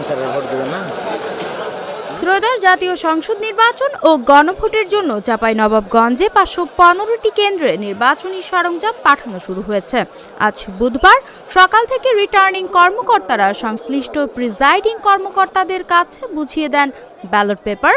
আনসারের ভোট দিবেন না? ত্রয়োদশ জাতীয় সংসদ নির্বাচন ও গণভোটের জন্য চাঁপাইনবাবগঞ্জে ৫১৫টি কেন্দ্রে নির্বাচনী সরঞ্জাম পাঠানো শুরু হয়েছে। আজ বুধবার সকাল থেকে রিটার্নিং কর্মকর্তারা সংশ্লিষ্ট প্রিজাইডিং কর্মকর্তাদের কাছে বুঝিয়ে দেন ব্যালট পেপার,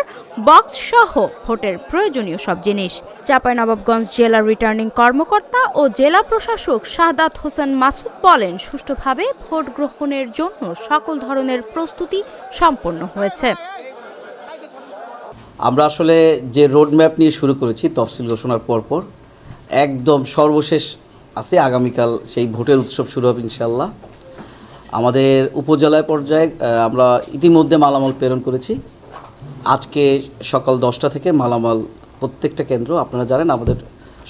বক্স সহ ভোটের প্রয়োজনীয় সব জিনিস। চাঁপাইনবাবগঞ্জ জেলা রিটার্নিং কর্মকর্তা ও জেলা প্রশাসক শাহাদাত হোসেন মাসুদ বলেন, সুষ্ঠুভাবে ভোট গ্রহণের জন্য সকল ধরনের প্রস্তুতি সম্পন্ন হয়েছে। আমরা আসলে যে রোডম্যাপ নিয়ে শুরু করেছি তফসিল ঘোষণার পরপর একদম সর্বশেষ আছে, আগামীকাল সেই ভোটের উৎসব শুরু হবে ইনশাল্লাহ। আমাদের উপজেলায় পর্যায়ে আমরা ইতিমধ্যে মালামাল প্রেরণ করেছি। আজকে সকাল 10টা থেকে মালামাল প্রত্যেকটা কেন্দ্র, আপনারা জানেন আমাদের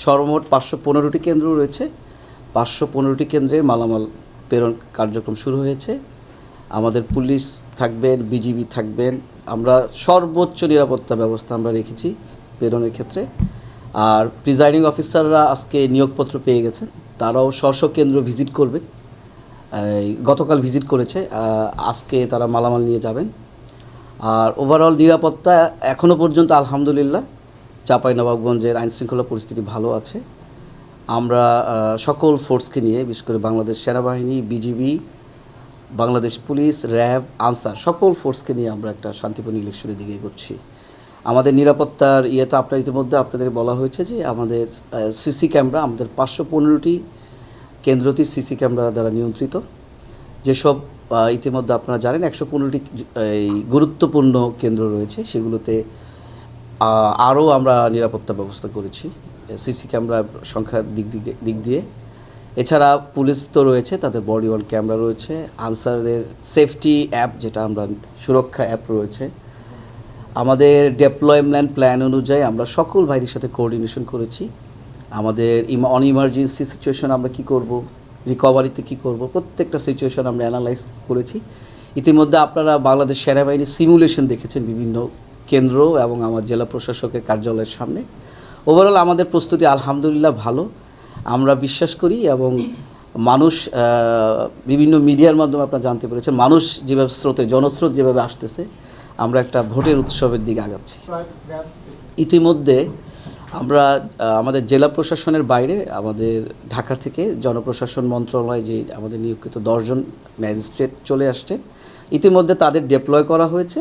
সর্বমোট 515টি কেন্দ্র রয়েছে। 515টি কেন্দ্রে মালামাল প্রেরণ কার্যক্রম শুরু হয়েছে। আমাদের পুলিশ থাকবেন, বিজিবি থাকবেন, আমরা সর্বোচ্চ নিরাপত্তা ব্যবস্থা আমরা রেখেছি প্রেরণের ক্ষেত্রে। আর প্রিজাইডিং অফিসাররা আজকে নিয়োগপত্র পেয়ে গেছেন, তারাও স্ব কেন্দ্র ভিজিট করবেন। গতকাল ভিজিট করেছে, আজকে তারা মালামাল নিয়ে যাবেন। আর ওভারঅল নিরাপত্তা এখনও পর্যন্ত আলহামদুলিল্লাহ চাঁপাইনবাবগঞ্জের আইনশৃঙ্খলা পরিস্থিতি ভালো আছে। আমরা সকল ফোর্সকে নিয়ে, বিশেষ করে বাংলাদেশ সেনাবাহিনী, BGB, Bangladesh police, RAB, answer সকল ফোর্সকে নিয়ে আমরা একটা শান্তিপূর্ণ ইলেকশনের দিকে এগোচ্ছি। আমাদের নিরাপত্তার ইয়েতে আপনার ইতিমধ্যে আপনাদের বলা হয়েছে যে আমাদের সিসি ক্যামেরা, আমাদের 515টি কেন্দ্রটি সিসি ক্যামেরা দ্বারা নিয়ন্ত্রিত। যেসব ইতিমধ্যে আপনারা জানেন 115টি এই গুরুত্বপূর্ণ কেন্দ্র রয়েছে, সেগুলোতে আরও আমরা নিরাপত্তা ব্যবস্থা করেছি সিসি ক্যামেরার সংখ্যার দিক দিয়ে। এছাড়া পুলিশ তো রয়েছে, তাদের বডি ওয়ার্ন ক্যামেরা রয়েছে, আনসারদের সেফটি অ্যাপ যেটা আমরা সুরক্ষা অ্যাপ রয়েছে। আমাদের ডেপ্লয়মেন্ট প্ল্যান অনুযায়ী আমরা সকল বাহিনীর সাথে কোঅর্ডিনেশন করেছি। আমাদের অন ইমার্জেন্সি সিচুয়েশন আমরা কি করব, রিকভারিতে কি করব, প্রত্যেকটা সিচুয়েশন আমরা অ্যানালাইজ করেছি। ইতিমধ্যে আপনারা বাংলাদেশ সেনাবাহিনীর সিমুলেশন দেখেছেন বিভিন্ন কেন্দ্র এবং আমার জেলা প্রশাসকের কার্যালয়ের সামনে। ওভারঅল আমাদের প্রস্তুতি আলহামদুলিল্লাহ ভালো। আমরা বিশ্বাস করি এবং মানুষ বিভিন্ন মিডিয়ার মাধ্যমে আপনারা জানতে পেরেছেন, মানুষ যেভাবে জনস্রোত যেভাবে আসতেছে, আমরা একটা ভোটের উৎসবের দিকে আগাচ্ছি। ইতিমধ্যে আমরা আমাদের জেলা প্রশাসনের বাইরে আমাদের ঢাকা থেকে জনপ্রশাসন মন্ত্রণালয় যে আমাদের নিয়োজিত 10 জন ম্যাজিস্ট্রেট চলে আসছে, ইতিমধ্যে তাদের ডিপ্লয় করা হয়েছে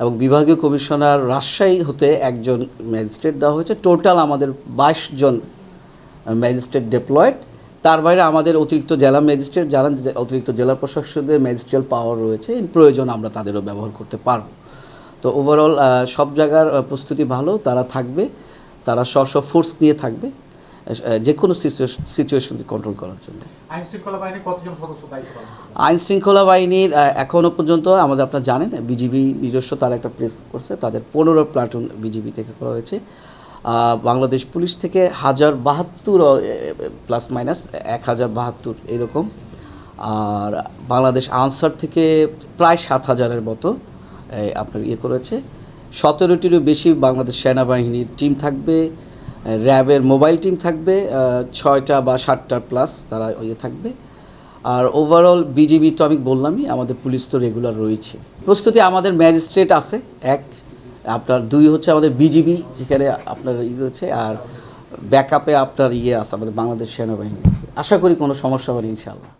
এবং বিভাগীয় কমিশনার রাজশাহী হতে একজন ম্যাজিস্ট্রেট দেওয়া হয়েছে। টোটাল আমাদের 22 জন ম্যাজিস্ট্রেট ডিপ্লয়েড। তার বাইরে আমাদের অতিরিক্ত জেলা ম্যাজিস্ট্রেট যারা অতিরিক্ত জেলা প্রশাসকদের ম্যাজিস্ট্রিয়াল পাওয়ার রয়েছে, প্রয়োজন আমরা তাদেরও ব্যবহার করতে পারব। তো ওভারঅল সব জায়গার প্রস্তুতি ভালো, তারা থাকবে, তারা স্ব ফোর্স নিয়ে থাকবে যে কোনো সিচুয়েশনকে কন্ট্রোল করার জন্য। আইন শৃঙ্খলা বাহিনীর এখনও পর্যন্ত আমাদের আপনারা জানেন বিজিবি নিজস্ব তারা একটা প্রেস করছে, তাদের 15 প্লাটুন বিজিবি থেকে করা হয়েছে। বাংলাদেশ পুলিশ থেকে 1072 প্লাস মাইনাস 1072 এরকম। আর বাংলাদেশ আনসার থেকে প্রায় 7000-এর মতো আপনার করেছে। 17টিরও বেশি বাংলাদেশ সেনাবাহিনীর টিম থাকবে, র্যাবের মোবাইল টিম থাকবে 6টা বা 7টা প্লাস তারা থাকবে। আর ওভারঅল বিজিবি তো আমি বললামই, আমাদের পুলিশ তো রেগুলার রয়েছে। প্রস্তুতি আমাদের ম্যাজিস্ট্রেট আছে এক, আপনার 2 হচ্ছে আমাদের বিজিবি যেখানে আপনার রয়েছে, আর ব্যাকআপে আপনার আছে আমাদের বাংলাদেশ সেনাবাহিনী আছে। আশা করি কোনো সমস্যা হবে না ইনশাআল্লাহ।